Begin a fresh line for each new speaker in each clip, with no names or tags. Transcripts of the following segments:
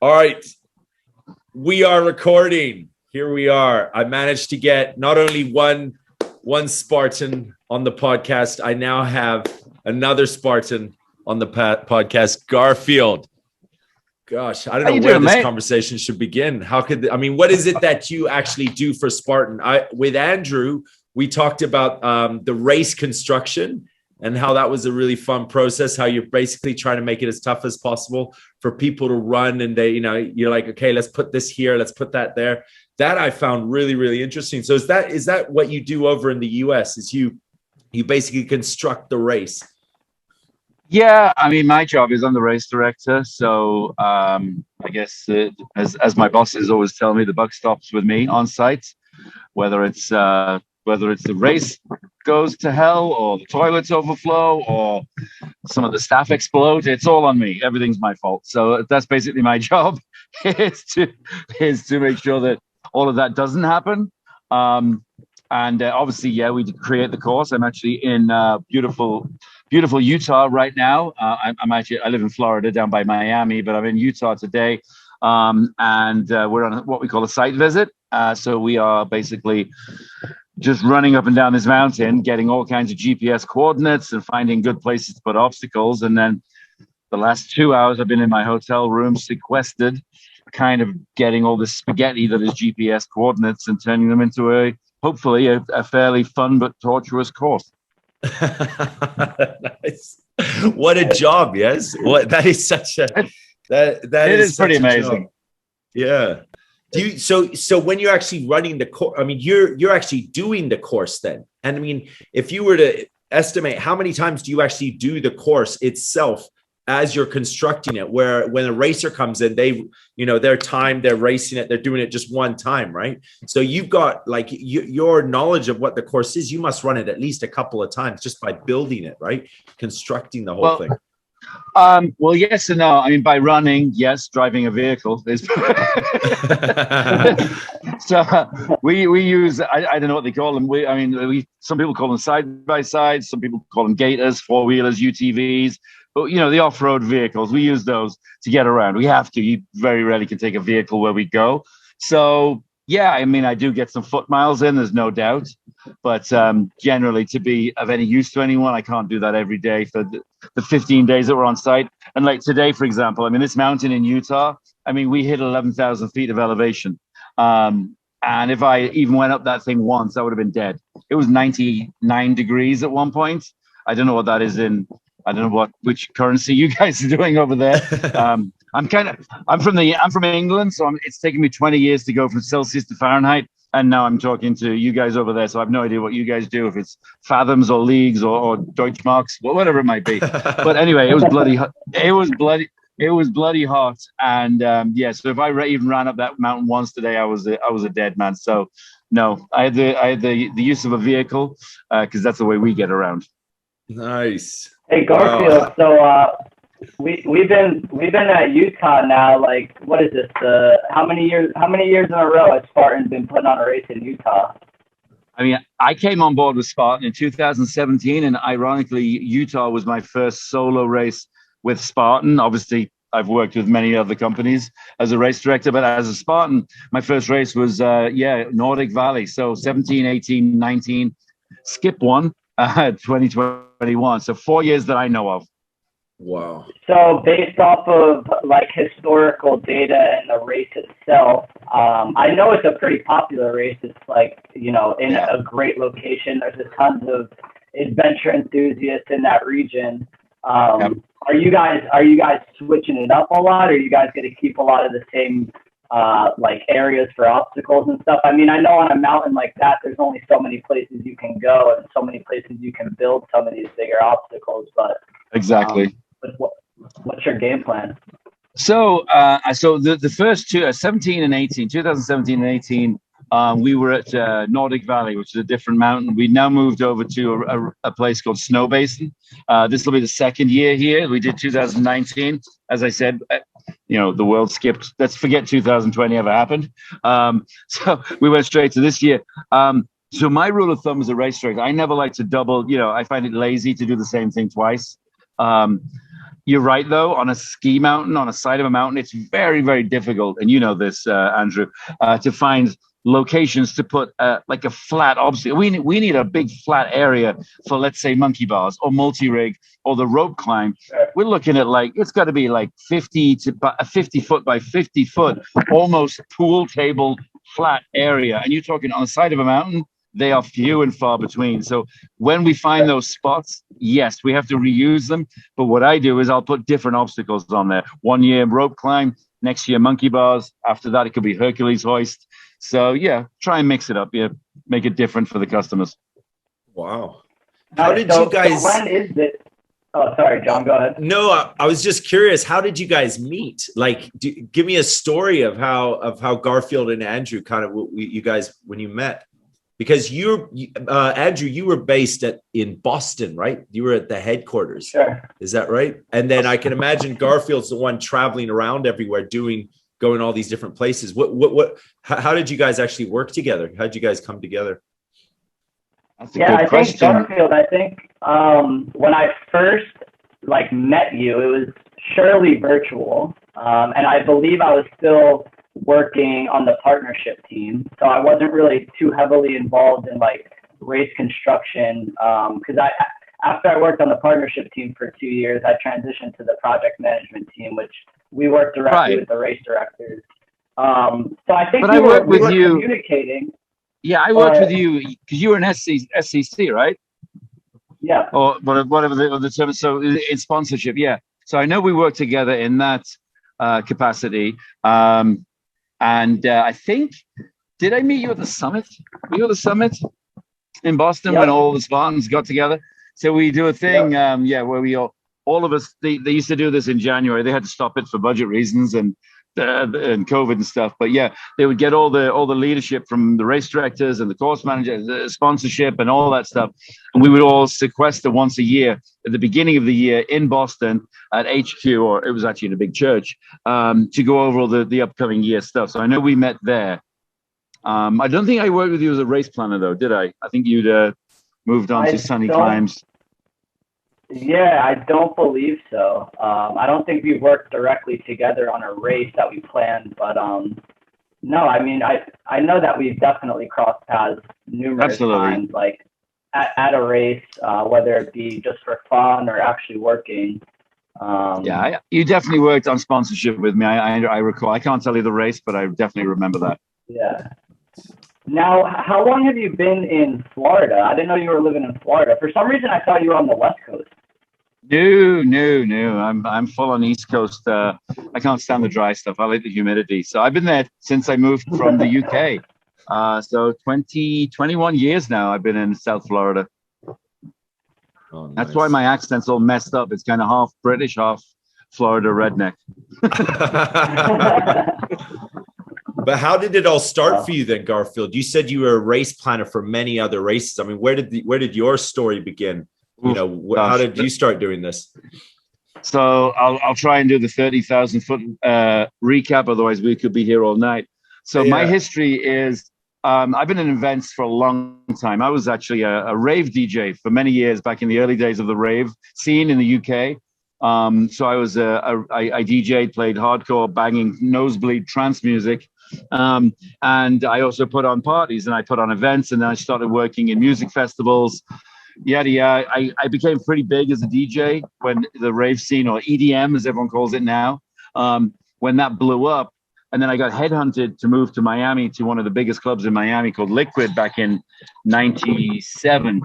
All right. We are recording. Here we are. I managed to get not only one Spartan on the podcast, I now have another Spartan on the podcast, Garfield. Gosh, I don't know where this conversation should begin. What is it that you actually do for Spartan? With Andrew, we talked about the race construction and how that was a really fun process, how you're basically trying to make it as tough as possible for people to run. And you're like, okay, let's put this here, let's put that there. That I found really, really interesting. So is that what you do over in the US? Is you basically construct the race?
Yeah, I mean, my job is I'm the race director. So I guess as my bosses always tell me, the buck stops with me on site, whether it's the race goes to hell or the toilets overflow or some of the staff explode. It's all on me. Everything's my fault. So that's basically my job is to make sure that all of that doesn't happen. And obviously, yeah, we did create the course. I'm actually in beautiful Utah right now. I live in Florida down by Miami, but I'm in Utah today. And we're on what we call a site visit. So we are basically just running up and down this mountain, getting all kinds of GPS coordinates and finding good places to put obstacles. And then the last 2 hours I've been in my hotel room, sequestered, kind of getting all this spaghetti that is GPS coordinates and turning them into hopefully a fairly fun but torturous course.
Nice. What a job! Yes, that is such a that it is
pretty amazing.
Yeah. So when you're actually running the course, I mean, you're actually doing the course then. And I mean, if you were to estimate how many times do you actually do the course itself as you're constructing it, where when a racer comes in, they're racing it, they're doing it just one time, right? So you've got your knowledge of what the course is, you must run it at least a couple of times just by building it, right? Constructing the whole thing.
Well, yes and no. I mean, by running, yes, driving a vehicle is. So we use, I don't know what they call them. Some people call them side by sides, some people call them gators, 4-wheelers, UTVs. But the off-road vehicles, we use those to get around. We have to. You very rarely can take a vehicle where we go. So yeah, I mean, I do get some foot miles in. There's no doubt. But generally, to be of any use to anyone, I can't do that every day for the 15 days that we're on site. And like today, for example, I mean, this mountain in Utah, I mean, we hit 11,000 feet of elevation. And if I even went up that thing once, I would have been dead. It was 99 degrees at one point. I don't know what that is in. I don't know which currency you guys are doing over there. I'm from England, so it's taken me 20 years to go from Celsius to Fahrenheit. And now I'm talking to you guys over there, so I have no idea what you guys do, if it's fathoms or leagues or Deutschmarks, whatever it might be. But anyway, it was bloody hot. It was bloody hot. And so if I even ran up that mountain once today, I was a dead man. So no, I had the use of a vehicle because that's the way we get around.
Nice.
Hey Garfield, so we've been at Utah now. Like, what is this? How many years in a row has Spartan been putting on a race in Utah?
I mean, I came on board with Spartan in 2017, and ironically, Utah was my first solo race with Spartan. Obviously, I've worked with many other companies as a race director, but as a Spartan, my first race was Nordic Valley. So 17, 18, 19, skip one. 2021, so 4 years that I know of.
Wow.
So based off of historical data and the race itself, I know it's a pretty popular race. It's in a great location. There's a tons of adventure enthusiasts in that region. Are you guys switching it up a lot, or are you guys going to keep a lot of the same areas for obstacles and stuff? I mean, I know on a mountain like that, there's only so many places you can go and so many places you can build some of these bigger obstacles, but
exactly.
What's your game plan?
So the first two, 2017 and 18, we were at Nordic Valley, which is a different mountain. We now moved over to a place called Snow Basin. This will be the second year here. We did 2019. As I said, the world skipped. Let's forget 2020 ever happened. So we went straight to this year. So my rule of thumb as a race director, I never like to double. I find it lazy to do the same thing twice. You're right, though. On a ski mountain, on a side of a mountain, it's very, very difficult. And you know this, Andrew, to find locations to put like a flat obstacle. We need a big flat area for, let's say, monkey bars or multi-rig or the rope climb. We're looking at like, it's got to be like 50 foot by 50 foot, almost pool table flat area. And you're talking on the side of a mountain, they are few and far between. So when we find those spots, yes, we have to reuse them. But what I do is I'll put different obstacles on there. 1 year rope climb, next year monkey bars. After that, it could be Hercules hoist. So yeah, try and mix it up. Yeah, make it different for the customers.
Wow. How did you guys?
So when is it? Oh, sorry, John. Go ahead.
No, I was just curious. How did you guys meet? Like, give me a story of how Garfield and Andrew kind of you guys when you met. Because Andrew, you were based in Boston, right? You were at the headquarters.
Sure.
Is that right? And then I can imagine Garfield's the one traveling around everywhere, going all these different places. How did you guys actually work together? How did you guys come together?
That's a good question.
Garfield, when I first met you, it was surely virtual. And I believe I was still working on the partnership team. So I wasn't really too heavily involved in race construction. Because after I worked on the partnership team for 2 years, I transitioned to the project management team, which we work directly with the race directors. So I think we were communicating.
Yeah, I worked with you because you were an SCC, right?
Yeah.
Or whatever the term. So in sponsorship, yeah. So I know we worked together in that capacity. And I think, did I meet you at the summit? Were you at the summit in Boston when all the Spartans got together? So we do a thing, where we all of us, they used to do this in January. They had to stop it for budget reasons and COVID and stuff. But yeah, they would get all the leadership from the race directors and the course managers, the sponsorship and all that stuff. And we would all sequester once a year at the beginning of the year in Boston at HQ, or it was actually in a big church, to go over all the upcoming year stuff. So I know we met there. I don't think I worked with you as a race planner though, did I? I think you'd moved on to Sunny Climbs.
Yeah, I don't believe so. I don't think we worked directly together on a race that we planned, but no, I mean, I know that we've definitely crossed paths numerous times, like at a race, whether it be just for fun or actually working.
You definitely worked on sponsorship with me. I recall. I can't tell you the race, but I definitely remember that.
Yeah. Now, how long have you been in Florida? I didn't know you were living in Florida. For some reason, I thought you were on the West Coast.
No. I'm full on East Coast. I can't stand the dry stuff. I like the humidity. So I've been there since I moved from the UK. So 21 years now I've been in South Florida. Oh, nice. That's why my accent's all messed up. It's kind of half British, half Florida redneck.
But how did it all start for you then, Garfield? You said you were a race planner for many other races. I mean, where did your story begin? You know, how did you start doing this?
So I'll try and do the 30,000 foot recap. Otherwise, we could be here all night. So my history is I've been in events for a long time. I was actually a rave DJ for many years back in the early days of the rave scene in the UK. So I was I DJ'd, played hardcore, banging, nosebleed trance music. And I also put on parties and I put on events, and then I started working in music festivals. I became pretty big as a DJ when the rave scene, or EDM as everyone calls it now, when that blew up. And then I got headhunted to move to Miami, to one of the biggest clubs in Miami called Liquid back in '97.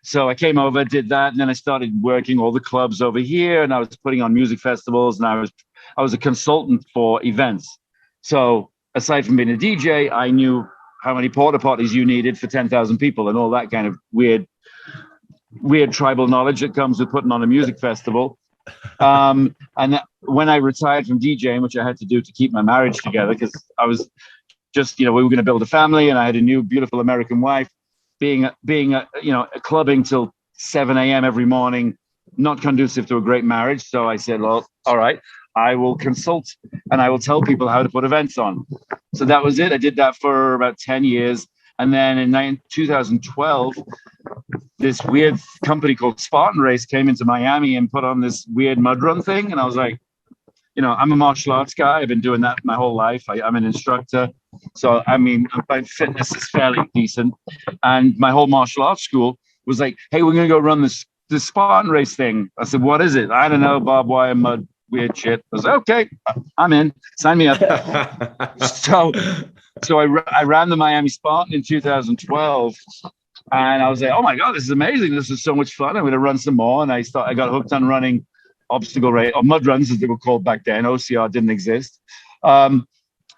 So I came over, did that, and then I started working all the clubs over here, and I was putting on music festivals, and I was a consultant for events. So aside from being a DJ, I knew how many porta potties you needed for 10,000 people and all that kind of weird tribal knowledge that comes with putting on a music festival. And when I retired from DJing, which I had to do to keep my marriage together, because I was just, we were going to build a family, and I had a new beautiful American wife. Being clubbing till 7 a.m. every morning, not conducive to a great marriage. So I said, well, all right, I will consult and I will tell people how to put events on. So that was it. I did that for about 10 years. And then in 2012, this weird company called Spartan Race came into Miami and put on this weird mud run thing. And I was like, you know, I'm a martial arts guy. I've been doing that my whole life. I'm an instructor. So, I mean, my fitness is fairly decent. And my whole martial arts school was like, hey, we're going to go run this Spartan Race thing. I said, what is it? I don't know, barbed wire, mud, weird shit. I was like, okay, I'm in. Sign me up. So I ran the Miami Spartan in 2012, and I was like, oh my God, this is amazing. This is so much fun. I'm going to run some more. And I got hooked on running obstacle race, or mud runs as they were called back then. OCR didn't exist. And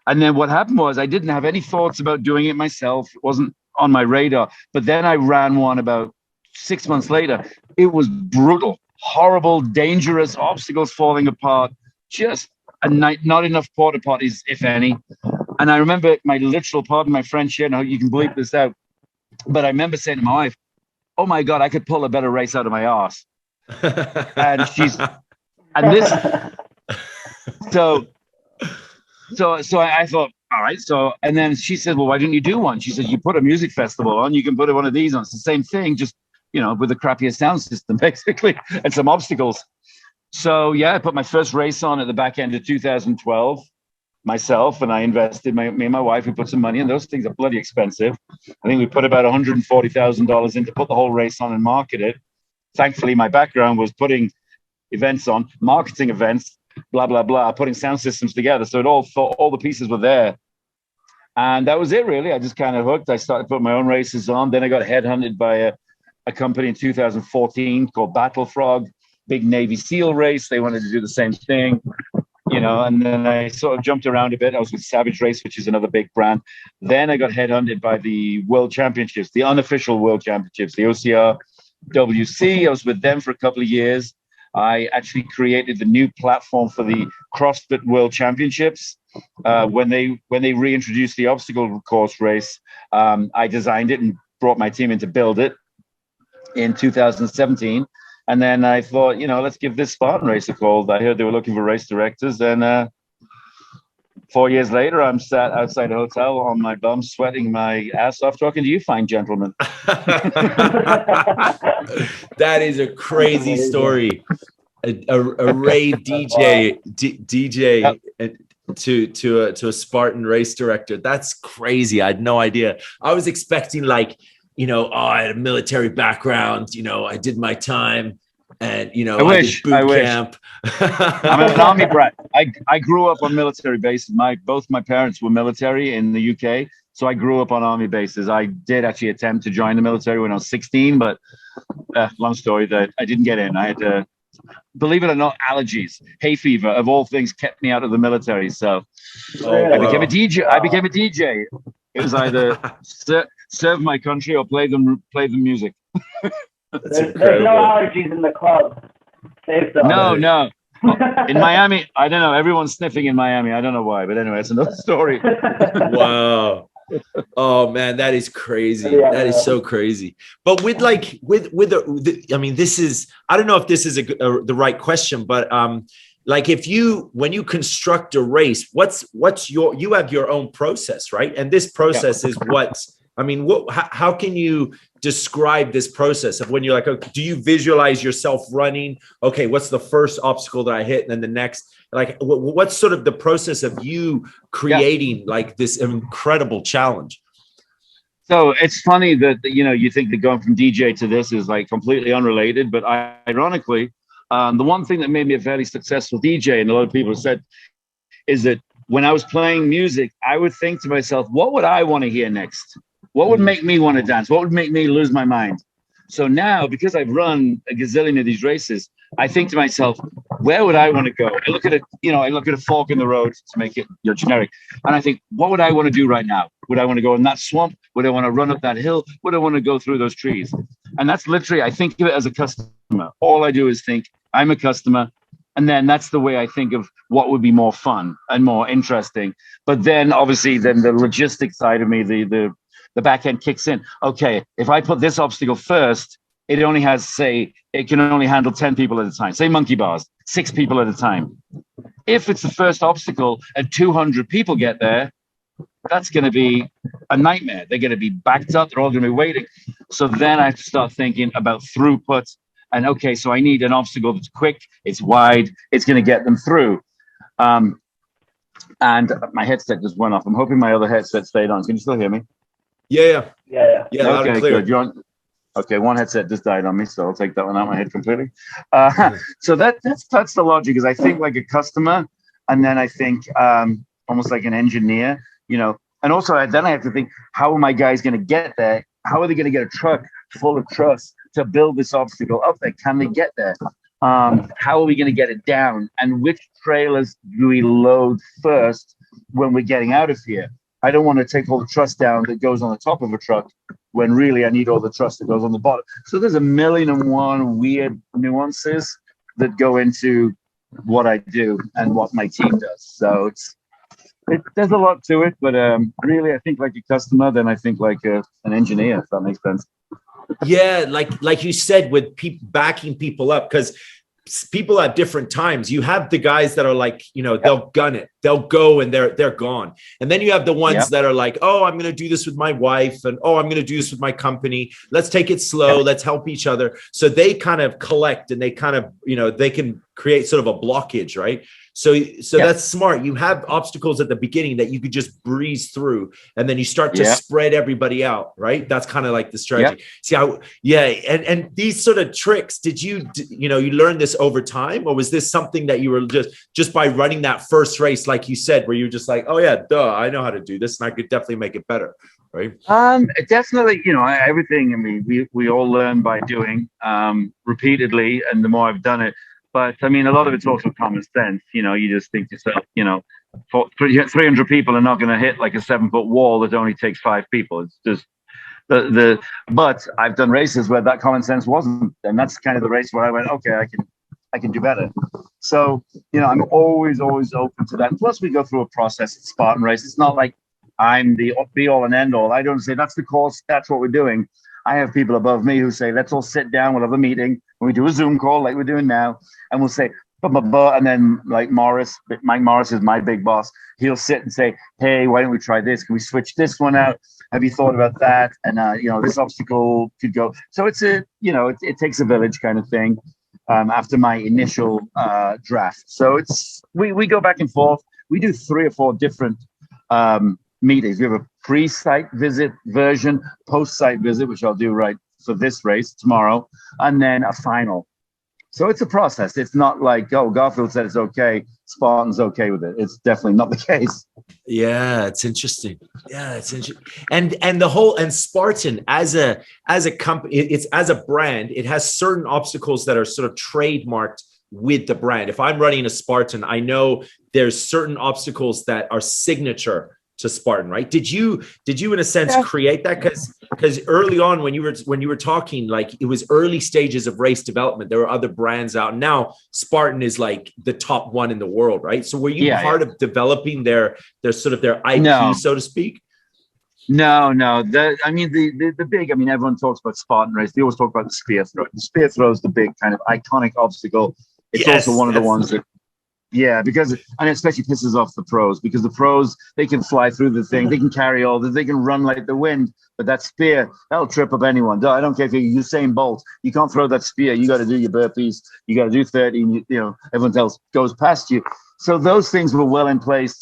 then what happened was I didn't have any thoughts about doing it myself. It wasn't on my radar. But then I ran one about 6 months later. It was brutal, horrible, dangerous, obstacles falling apart, just a night, not enough porta potties, if any. And I remember my literal, pardon my French here, now you can bleep this out, but I remember saying to my wife, oh my God, I could pull a better race out of my ass. And so I thought, all right. So, and then she said, well, why didn't you do one? She said, you put a music festival on, you can put one of these on. It's the same thing, just, you know, with a crappier sound system, basically, and some obstacles. So yeah, I put my first race on at the back end of 2012 myself, and I invested, me and my wife, we put some money in. Those things are bloody expensive. I think we put about $140,000 in to put the whole race on and market it. Thankfully, my background was putting events on, marketing events, blah, blah, blah, putting sound systems together. So all the pieces were there. And that was it, really. I just kind of hooked. I started putting my own races on. Then I got headhunted by a company in 2014 called Battle Frog, big Navy SEAL race. They wanted to do the same thing. You know, and then I sort of jumped around a bit. I was with Savage Race, which is another big brand. Then I got headhunted by the World Championships, the unofficial World Championships, the OCR WC. I was with them for a couple of years. I actually created the new platform for the CrossFit World Championships. When they reintroduced the obstacle course race, I designed it and brought my team in to build it in 2017. And then I thought, you know, let's give this Spartan Race a call. I heard they were looking for race directors. And 4 years later, I'm sat outside a hotel on my bum, sweating my ass off, talking to you fine gentlemen.
That is a crazy story. A rave DJ
Yep.
to a Spartan race director. That's crazy. I had no idea. I was expecting like, you know, oh, I had a military background, you know, I did my time, and, you know, I did boot camp.
I'm an army brat. I grew up on military bases. Both my parents were military in the UK, so I grew up on army bases. I did actually attempt to join the military when I was 16, but long story, that I didn't get in. I had to, believe it or not, allergies, hay fever, of all things, kept me out of the military. So I became a DJ. It was either serve my country or play the music.
There's no allergies in the club. Safe zone.
No. In Miami, I don't know. Everyone's sniffing in Miami. I don't know why, but anyway, it's another story.
Wow. Oh man, that is crazy.
Yeah,
that is so crazy. But with I mean, this is, I don't know if this is the right question, but like when you construct a race, you have your own process, right? And this process is how can you describe this process of when you're like, okay, do you visualize yourself running? Okay, what's the first obstacle that I hit? And then the next, like, what's sort of the process of you creating like this incredible challenge?
So it's funny that, you know, you think that going from DJ to this is like completely unrelated, but ironically, the one thing that made me a fairly successful DJ, and a lot of people have said, is that when I was playing music, I would think to myself, what would I want to hear next? What would make me want to dance? What would make me lose my mind? So now, because I've run a gazillion of these races, I think to myself, where would I want to go? I look at a fork in the road to make it, you know, generic. And I think, what would I want to do right now? Would I want to go in that swamp? Would I want to run up that hill? Would I want to go through those trees? And that's literally, I think of it as a customer. All I do is think, I'm a customer. And then that's the way I think of what would be more fun and more interesting. But then obviously then the logistic side of me, the back end kicks in. Okay, if I put this obstacle first, it can only handle 10 people at a time. Say monkey bars, 6 people at a time. If it's the first obstacle and 200 people get there, that's going to be a nightmare. They're going to be backed up. They're all going to be waiting. So then I have to start thinking about throughput. And okay, so I need an obstacle that's quick, it's wide, it's going to get them through. And my headset just went off. I'm hoping my other headset stayed on. Can you still hear me?
Yeah. Loud and
Okay,
clear.
good. Okay, one headset just died on me, so I'll take that one out of my head completely. So that's the logic. Is I think like a customer, and then I think almost like an engineer, and also then I have to think, how are my guys going to get there? How are they going to get a truck full of truss to build this obstacle up there? Can they get there? How are we going to get it down? And which trailers do we load first when we're getting out of here? I don't want to take all the truss down that goes on the top of a truck when really I need all the truss that goes on the bottom. So there's 1,000,001 weird nuances that go into what I do and what my team does. So there's a lot to it, but really I think like a customer, then I think like an engineer, if that makes sense.
Yeah, like you said, with backing people up, because people at different times. You have the guys that are like, they'll gun it, they'll go, and they're gone. And then you have the ones that are like, oh, I'm going to do this with my wife, and oh, I'm going to do this with my company. Let's take it slow. Let's help each other. So they kind of collect, and they kind of, they can create sort of a blockage, right? So that's smart. You have obstacles at the beginning that you could just breeze through, and then you start to spread everybody out, right? That's kind of like the strategy. See how, and these sort of tricks, did you learn this over time, or was this something that you were just by running that first race, like you said, where you were just like, oh yeah, duh, I know how to do this, and I could definitely make it better, right?
Definitely, everything. I mean, we all learn by doing repeatedly, and the more I've done it. But I mean, a lot of it's also common sense. You just think to yourself, 300 people are not going to hit like a 7-foot wall that only takes 5 people. It's just but I've done races where that common sense wasn't, and that's kind of the race where I went, okay, I can do better. So I'm always open to that. Plus, we go through a process at Spartan Race. It's not like I'm the be all and end all. I don't say that's the course, that's what we're doing. I have people above me who say, let's all sit down, we'll have a meeting, and we do a Zoom call like we're doing now, and we'll say, and then like Mike Morris is my big boss. He'll sit and say, hey, why don't we try this? Can we switch this one out? Have you thought about that? And, this obstacle could go. So it's it takes a village kind of thing after my initial draft. So we go back and forth. We do 3 or 4 different meetings. We have a pre-site visit version, post-site visit, which I'll do right for this race tomorrow, and then a final. So it's a process. It's not like, oh, Garfield said it's okay, Spartan's okay with it. It's definitely not the case.
Yeah, it's interesting. Yeah, it's interesting. And Spartan as a company, it's as a brand, it has certain obstacles that are sort of trademarked with the brand. If I'm running a Spartan, I know there's certain obstacles that are signature to Spartan, right? Did you in a sense create that? Because early on when you were talking, like it was early stages of race development, there were other brands out. Now Spartan is like the top one in the world, right? So were you part of developing their sort of their IP, so to speak?
No. The big, everyone talks about Spartan Race. They always talk about the spear throw. The spear throw is the big kind of iconic obstacle. It's also one of the ones that, and it especially pisses off the pros, because the pros, they can fly through the thing, they can carry all this, they can run like the wind, but that spear, that'll trip up anyone. I don't care if you're Usain Bolt, you can't throw that spear. You got to do your burpees, you got to do 30, everyone else goes past you. So those things were well in place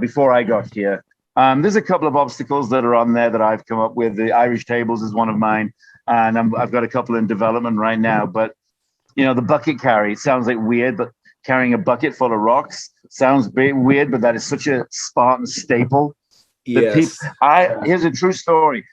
before I got here. There's a couple of obstacles that are on there that I've come up with. The Irish tables is one of mine, and I've got a couple in development right now. But the bucket carry, it sounds like weird, but carrying a bucket full of rocks sounds weird, but that is such a Spartan staple.
Yes.
Here's a true story.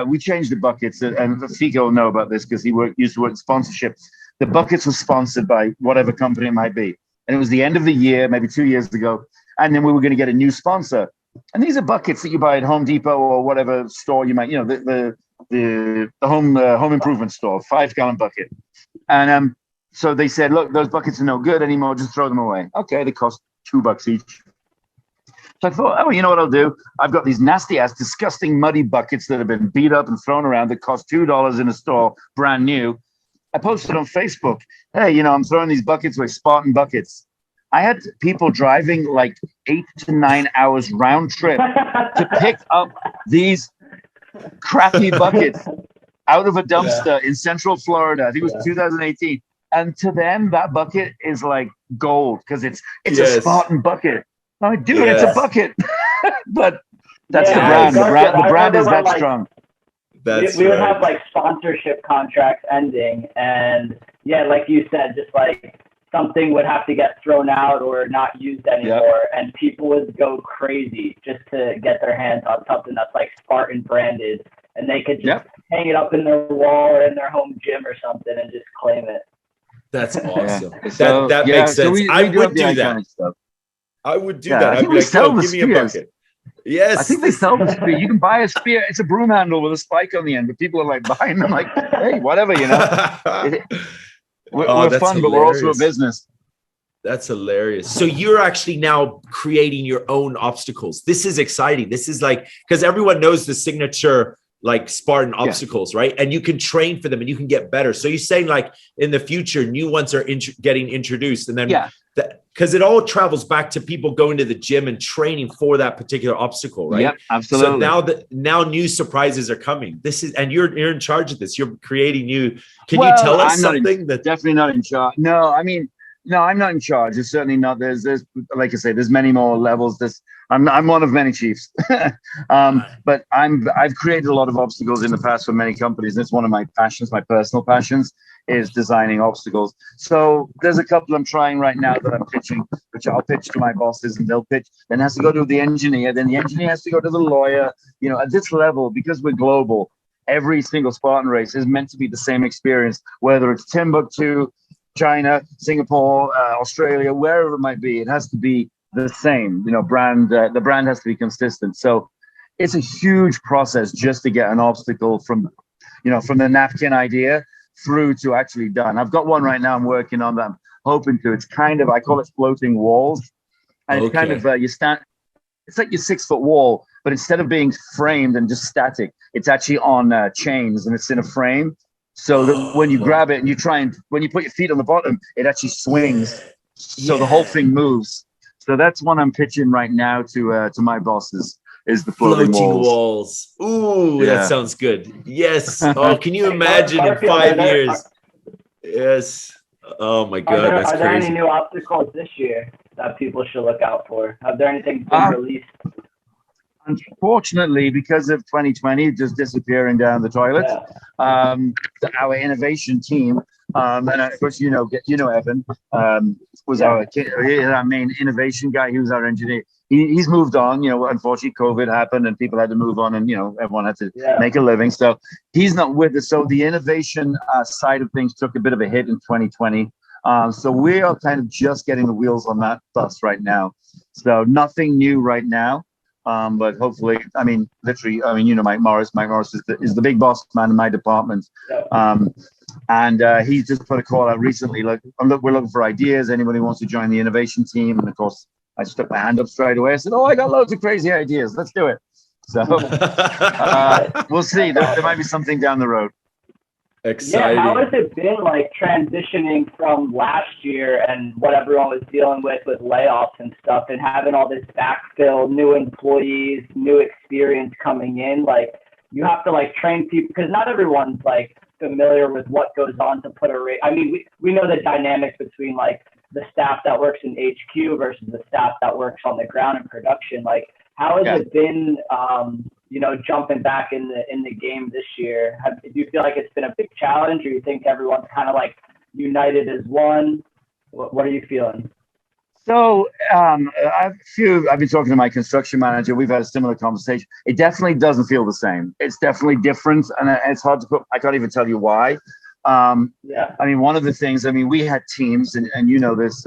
We changed the buckets, and Ficco will know about this because he used to work in sponsorship. The buckets were sponsored by whatever company it might be, and it was the end of the year, maybe 2 years ago, and then we were going to get a new sponsor. And these are buckets that you buy at Home Depot or whatever store you might, the home improvement store, 5-gallon bucket, and so they said, look, those buckets are no good anymore. Just throw them away. Okay, they cost $2 each. So I thought, oh, you know what I'll do? I've got these nasty ass, disgusting, muddy buckets that have been beat up and thrown around that cost $2 in a store, brand new. I posted on Facebook, hey, I'm throwing these buckets away, Spartan buckets. I had people driving like 8 to 9 hours round trip to pick up these crappy buckets out of a dumpster in Central Florida. I think it was 2018. And to them, that bucket is like gold because it's a Spartan bucket. I'm like, dude, it's a bucket. But that's the brand. The brand is that strong.
We would have like sponsorship contracts ending, and like you said, just like something would have to get thrown out or not used anymore, and people would go crazy just to get their hands on something that's like Spartan branded, and they could just hang it up in their wall or in their home gym or something and just claim it.
That's awesome. That makes sense.
So we
I would do
that.
Stuff. I would do that.
I
I'd be like, yo, give me a bucket. Yes.
I think they sell the spear. You can buy a spear. It's a broom handle with a spike on the end, but people are like buying them like, hey, whatever, you know. We're fun, but we're also a business.
That's hilarious. So you're actually now creating your own obstacles. This is exciting. This is like, because everyone knows the signature like Spartan obstacles, right? And you can train for them and you can get better. So you're saying like in the future, new ones are getting introduced, and then because it all travels back to people going to the gym and training for that particular obstacle, right?
Yep, absolutely.
So now new surprises are coming. And you're in charge of this. You're creating new. Can you tell us something?
Definitely not in charge. No, I mean, no, I'm not in charge. It's certainly not. There's like I say, there's many more levels. I'm one of many chiefs, but I've created a lot of obstacles in the past for many companies. And it's one of my passions, my personal passions, is designing obstacles. So there's a couple I'm trying right now that I'm pitching, which I'll pitch to my bosses and they'll pitch. Then has to go to the engineer. Then the engineer has to go to the lawyer. You know, at this level, because we're global, every single Spartan race is meant to be the same experience, whether it's Timbuktu, China, Singapore, Australia, wherever it might be. It has to be the same, you know, the brand has to be consistent. So it's a huge process just to get an obstacle from the napkin idea through to actually done. I've got one right now I'm working on that I'm hoping to. It's kind of, I call it floating walls. And it's kind of, it's like your 6-foot wall, but instead of being framed and just static, it's actually on chains and it's in a frame. So that when you grab it and when you put your feet on the bottom, it actually swings. So the whole thing moves. So that's one I'm pitching right now to my bosses, is the floating
walls. Ooh, that sounds good. Yes. Oh, can you imagine in 5 years? Yes. Oh my God, that's crazy.
Are there any new obstacles this year that people should look out for? Have there anything been released?
Unfortunately, because of 2020 just disappearing down the toilet, our innovation team, and of course, Evan was our main innovation guy. He was our engineer. He's moved on. You know, unfortunately, COVID happened and people had to move on, and everyone had to make a living. So he's not with us. So the innovation side of things took a bit of a hit in 2020. So we are kind of just getting the wheels on that bus right now. So nothing new right now. But hopefully, Mike Morris. Mike Morris is the big boss man in my department. And he just put a call out recently. We're looking for ideas. Anybody who wants to join the innovation team? And of course, I stuck my hand up straight away. I said, "Oh, I got loads of crazy ideas. Let's do it." So we'll see. There might be something down the road.
Exciting.
Yeah, how has it been like transitioning from last year and what everyone was dealing with layoffs and stuff, and having all this backfill, new employees, new experience coming in? Like, you have to like train people because not everyone's like familiar with what goes on to put a race. I mean, we know the dynamics between like the staff that works in HQ versus the staff that works on the ground in production. Like, how has it been, jumping back in the game this year? Do you feel like it's been a big challenge, or you think everyone's kind of like united as one? What are you feeling?
So I've been talking to my construction manager. We've had a similar conversation. It definitely doesn't feel the same. It's definitely different, and it's hard to put. I can't even tell you why. I mean, one of the things. I mean, we had teams, and you know this.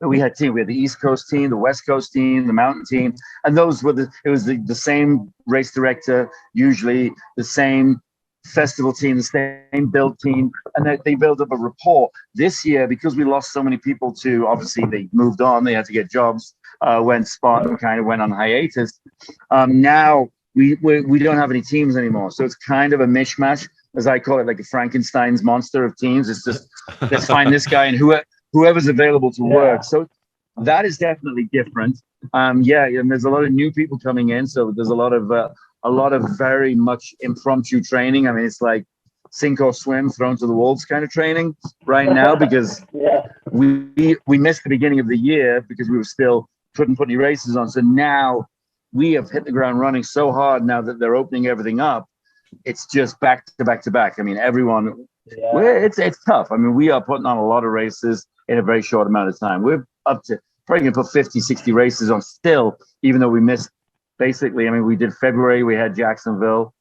We had the East Coast team, the West Coast team, the Mountain team, and those were it was the same race director, usually the same festival team, the same build team, and they built up a rapport. This year, because we lost so many people to, obviously they moved on, they had to get jobs when Spartan kind of went on hiatus. Now we don't have any teams anymore, so it's kind of a mishmash, as I call it, like a Frankenstein's monster of teams. It's just let's find this guy and whoever's available to work. So that is definitely different. Yeah, and there's a lot of new people coming in, so there's a lot of very much impromptu training. I mean, it's like sink or swim, thrown to the wolves kind of training right now, because we missed the beginning of the year because we were still couldn't put any races on. So now we have hit the ground running so hard now that they're opening everything up. It's just back to back to back. I mean, everyone, it's tough. I mean, we are putting on a lot of races in a very short amount of time. We're up to probably going to put 50, 60 races on still, even though we missed basically. I mean, we did February, we had Jacksonville,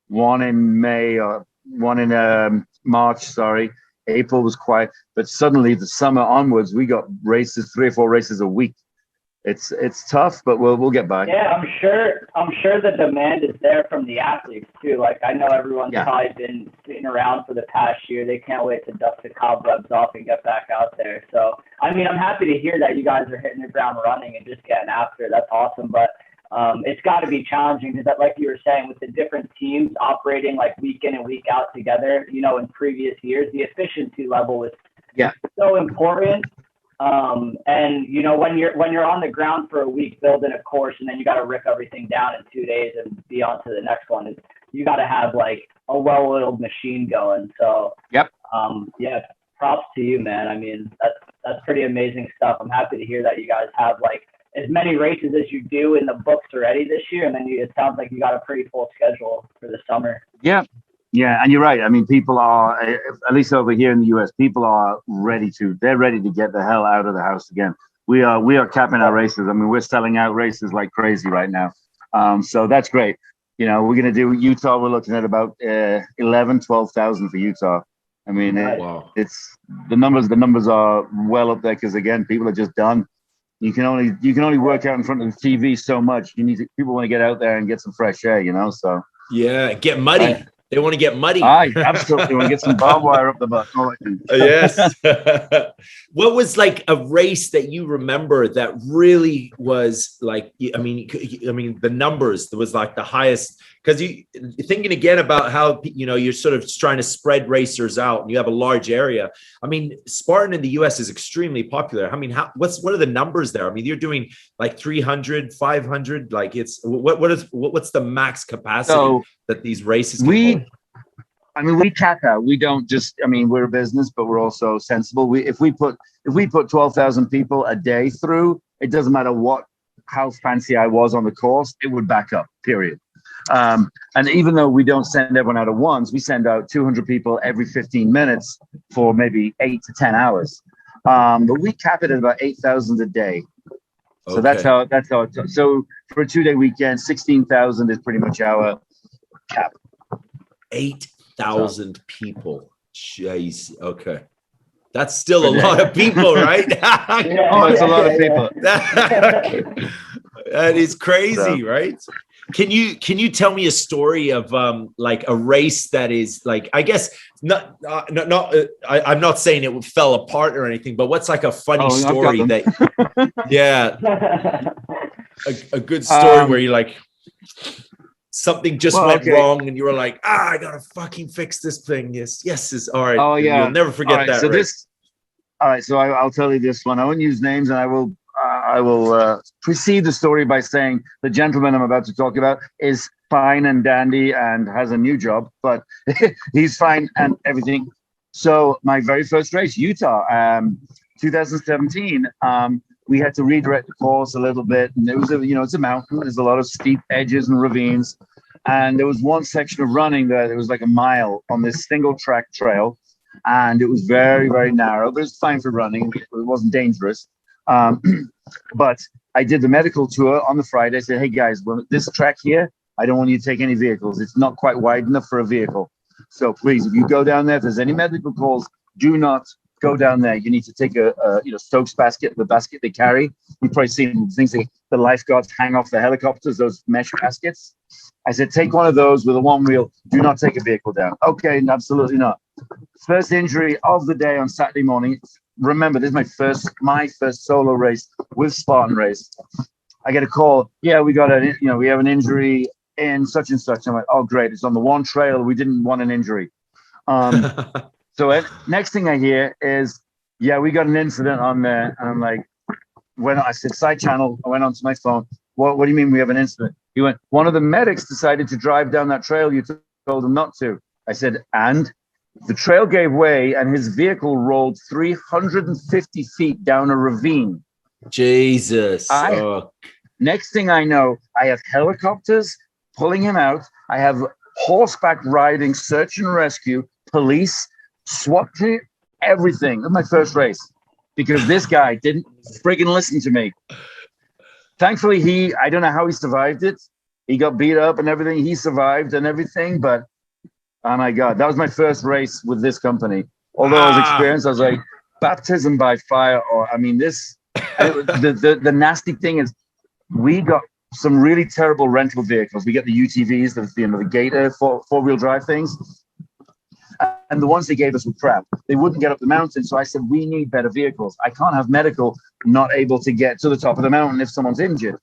one in May, or one in March, sorry. April was quiet, but suddenly the summer onwards, we got races, 3 or 4 races a week. It's tough, but we'll get by.
Yeah, I'm sure the demand is there from the athletes too. Like, I know everyone's probably been sitting around for the past year. They can't wait to dust the cobwebs off and get back out there. So, I mean, I'm happy to hear that you guys are hitting the ground running and just getting after it. That's awesome. But it's got to be challenging because, like you were saying, with the different teams operating like week in and week out together, you know, in previous years, the efficiency level was so important. And you know, when you're on the ground for a week building a course, and then you got to rip everything down in 2 days and be on to the next one, you got to have like a well-oiled machine going. So props to you, man. I mean, that's pretty amazing stuff. I'm happy to hear that you guys have like as many races as you do in the books already this year, and then it sounds like you got a pretty full schedule for the summer.
Yeah, and you're right. I mean, people are, at least over here in the US, people are they're ready to get the hell out of the house again. We are capping our races. I mean, we're selling out races like crazy right now. So that's great. You know, we're going to do Utah. We're looking at about 12,000 for Utah. I mean, it's the numbers are well up there because, again, people are just done. You can only work out in front of the TV so much. People want to get out there and get some fresh air, you know, so.
Yeah, get muddy. They want to get muddy.
I absolutely want to get some barbed wire up the butt.
Yes. What was like a race that you remember that really was like, I mean, the numbers, there was like the highest, because you thinking again about how, you know, you're sort of trying to spread racers out and you have a large area. I mean, Spartan in the US is extremely popular. I mean, what are the numbers there? I mean, you're doing like 300, 500, like what's the max capacity that these races can hold?
We cap out. We don't just, I mean, we're a business, but we're also sensible. If we put 12,000 people a day through, it doesn't matter how fancy I was on the course, it would back up, period. And even though we don't send everyone out at once, we send out 200 people every 15 minutes for maybe 8 to 10 hours. But we cap it at about 8,000 a day. So that's how so for a 2-day weekend, 16,000 is pretty much our cap.
8,000 people. Jeez. Okay. That's still a lot of people, right?
It's a lot of people.
That is crazy, right? Can you tell me a story of like a race that is like, I guess I'm not saying it fell apart or anything, but what's like a funny story that a good story where you like something just went wrong and you were like, I gotta fucking fix this thing. Yes, is all right. Oh yeah, you'll never forget that.
So so I'll tell you this one. I won't use names, and I will precede the story by saying the gentleman I'm about to talk about is fine and dandy and has a new job, but he's fine and everything. So my very first race, Utah, 2017, we had to redirect the course a little bit, and it was it's a mountain. There's a lot of steep edges and ravines, and there was one section of running there was like a mile on this single track trail, and it was very, very narrow, but it was fine for running. It wasn't dangerous. But I did the medical tour on the Friday. I said, hey guys, well, this track here, I don't want you to take any vehicles. It's not quite wide enough for a vehicle. So please, if you go down there, if there's any medical calls, do not go down there. You need to take a Stokes basket, the basket they carry. You've probably seen things like the lifeguards hang off the helicopters, those mesh baskets. I said, take one of those with a one wheel. Do not take a vehicle down. Okay, absolutely not. First injury of the day on Saturday morning. Remember, this is my first solo race with Spartan Race. I get a call. Yeah, we have an injury in such and such. I'm like, oh great, it's on the one trail. We didn't want an injury. So next thing I hear is, yeah, we got an incident on there. And I'm like, I said, side channel. I went onto my phone. What do you mean we have an incident? He went, one of the medics decided to drive down that trail you told him not to. I said, and? The trail gave way and his vehicle rolled 350 feet down a ravine.
Jesus.
Next thing I know, I have helicopters pulling him out. I have horseback riding, search and rescue, police, SWAT team, everything. That's my first race because this guy didn't friggin' listen to me. Thankfully, I don't know how he survived it. He got beat up and everything. He survived and everything, but oh my God, that was my first race with this company. Although I was experienced, I was like, baptism by fire. Or I mean, the nasty thing is we got some really terrible rental vehicles. We get the UTVs, the Gator four-wheel drive things. And the ones they gave us were crap. They wouldn't get up the mountain. So I said, we need better vehicles. I can't have medical not able to get to the top of the mountain if someone's injured.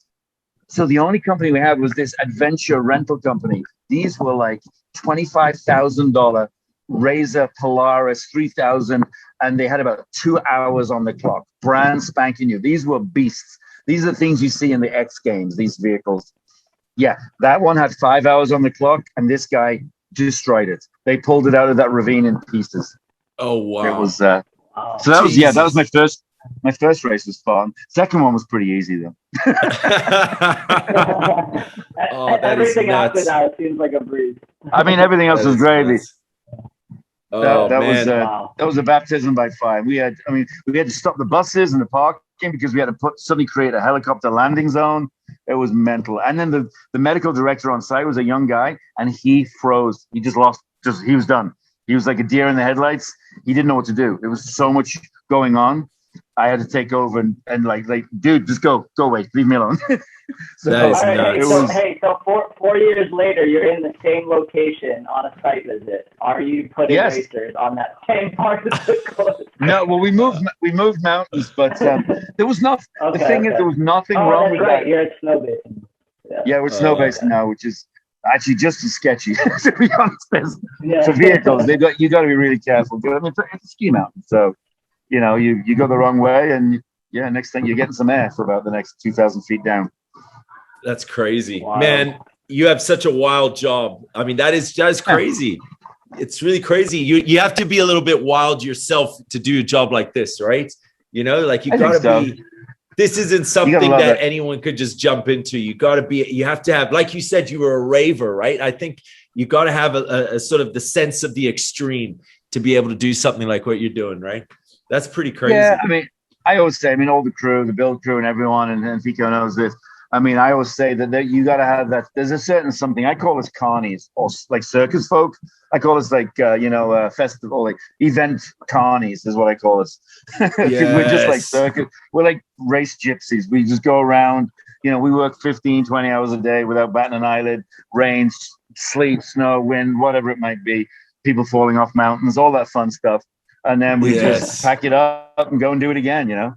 So the only company we had was this adventure rental company. These were like $25,000 Razor Polaris 3000, and they had about 2 hours on the clock. Brand spanking new. These were beasts. These are things you see in the X Games, these vehicles. Yeah, that one had 5 hours on the clock, and this guy destroyed it. They pulled it out of that ravine in pieces.
Oh, wow.
It was, so that was, that was my first race was fun. Second one was pretty easy though.
Everything after that seems like a breeze.
I mean, everything else was gravy.
That
was a baptism by fire. We had to stop the buses and the parking because we had to suddenly create a helicopter landing zone. It was mental. And then the medical director on site was a young guy, and he froze. He he was done. He was like a deer in the headlights. He didn't know what to do. There was so much going on. I had to take over and like, dude, just go away, leave me alone.
So, that is nuts.
So 4 years later, you're in the same location on a site visit. Are you putting racers on that same part of the course?
No, well, we moved mountains, but there was nothing. The thing is, there was nothing wrong with that.
You're at Snow Basin.
Yeah, we're Snow Basin now, which is actually just as sketchy. To be honest, for vehicles, you got to be really careful. I mean, it's a ski mountain, so. You know, you go the wrong way, and next thing you're getting some air for about the next 2,000 feet down.
That's crazy,
wow.
Man. You have such a wild job. I mean, that is crazy. It's really crazy. You have to be a little bit wild yourself to do a job like this, right? You know, like you got to be. This isn't something that anyone could just jump into. You have to have, like you said, you were a raver, right? I think you got to have a sort of the sense of the extreme to be able to do something like what you're doing, right? That's pretty crazy.
Yeah, I mean, I always say, all the crew, the build crew and everyone, and Ficco knows this. I mean, I always say that you got to have that. There's a certain something. I call this carnies, or like circus folk. I call this like, festival, like event carnies is what I call us. We're just like circus. We're like race gypsies. We just go around, we work 15, 20 hours a day without batting an eyelid, rain, sleet, snow, wind, whatever it might be, people falling off mountains, all that fun stuff. And then we just pack it up and go and do it again,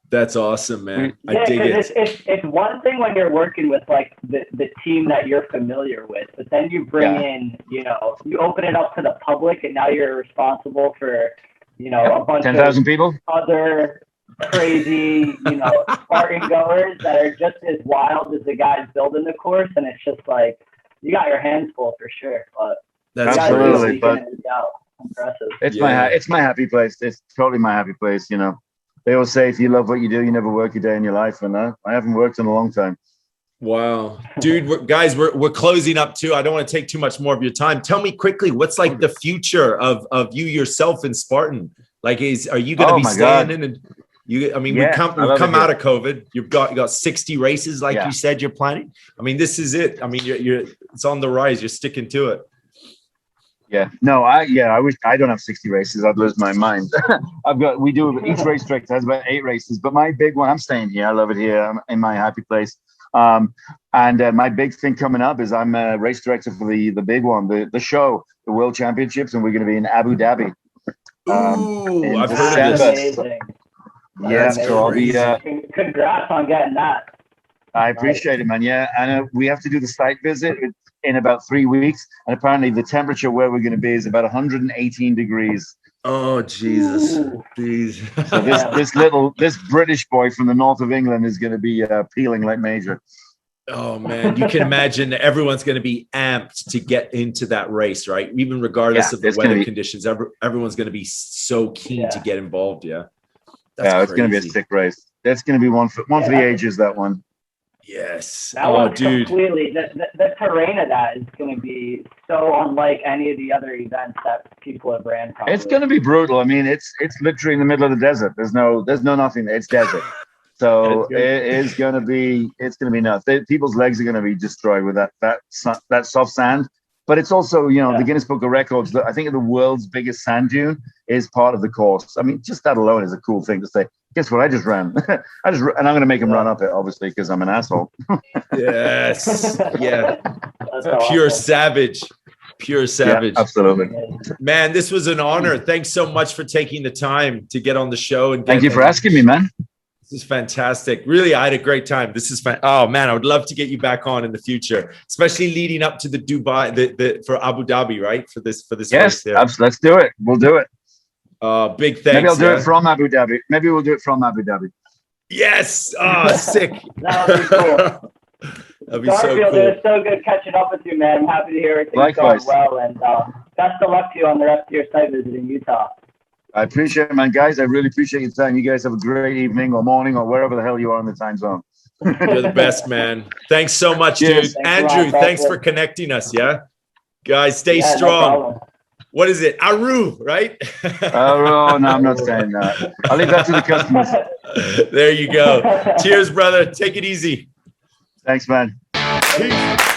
That's awesome, man. I dig it.
It's one thing when you're working with like the team that you're familiar with, but then you bring in, you open it up to the public, and now you're responsible for, a bunch
10,000 people,
other crazy, Spartan goers that are just as wild as the guys building the course, and it's just like you got your hands full for sure. But
that's absolutely, but
impressive.
It's my happy place. It's totally my happy place. They always say if you love what you do, you never work a day in your life, and I haven't worked in a long time. Wow,
dude, we're closing up too. I don't want to take too much more of your time. Tell me quickly, what's like the future of you yourself in Spartan? Like, are you going to be staying in? And we've come out of COVID. You've got 60 races, like you said you're planning. I mean, this is it. I mean, it's on the rise. You're sticking to it.
Yeah, no, I wish I don't have 60 races. I'd lose my mind. Each race director has about 8 races, but my big one, I'm staying here. I love it here. I'm in my happy place. And my big thing coming up is I'm a race director for the big one, the show, the World Championships, and we're going to be in Abu Dhabi.
Ooh, I've heard of this.
So I'll be.
Congrats on getting that.
I appreciate it, man. Yeah, and we have to do the site visit in about 3 weeks, and apparently the temperature where we're going to be is about 118 degrees.
Oh, Jesus.
Ooh.
Please.
So this British boy from the north of England is going to be peeling like Major.
Oh, man. You can imagine everyone's going to be amped to get into that race, right? Even regardless of the weather conditions, everyone's going to be so keen to get involved. Yeah.
It's going to be a sick race. That's going to be one for the ages, that one.
Yes.
That one's completely, the terrain of that is going to be so unlike any of the other events that people have ran. Probably.
It's going to be brutal. I mean, it's literally in the middle of the desert. There's no nothing. It's desert. So it's going to be nuts. People's legs are going to be destroyed with that soft sand. But it's also, the Guinness Book of Records, I think the world's biggest sand dune is part of the course. I mean, just that alone is a cool thing to say. Guess what? I just ran. And I'm going to make him run up it, obviously, because I'm an asshole.
Yes. Yeah. Pure savage. Pure savage.
Yeah, absolutely.
Man, this was an honor. Thanks so much for taking the time to get on the show. And
thank you for asking me, man.
This is fantastic. Really, I had a great time. This is oh man, I would love to get you back on in the future, especially leading up to the Dubai, for Abu Dhabi, right? For this.
Yes, let's do it. We'll do it.
Big thanks.
Maybe I'll do it from Abu Dhabi. Maybe we'll do it from Abu Dhabi.
Yes. Oh, sick.
That would be cool.
That'd be
Garfield,
so cool.
It was so good catching up with you, man. I'm happy to hear everything's
Likewise.
going well, and best of luck to you on the rest of your site visit in Utah.
I appreciate it, man. Guys, I really appreciate your time. You guys have a great evening or morning or wherever the hell you are in the time zone.
You're the best, man. Thanks so much,
Cheers.
dude. Andrew, thanks for connecting us, yeah? Guys, stay strong.
No,
what is it? Aru, right?
Oh, no, I'm not saying that. I'll leave that to the customers.
There you go. Cheers, brother. Take it easy.
Thanks, man.
Peace.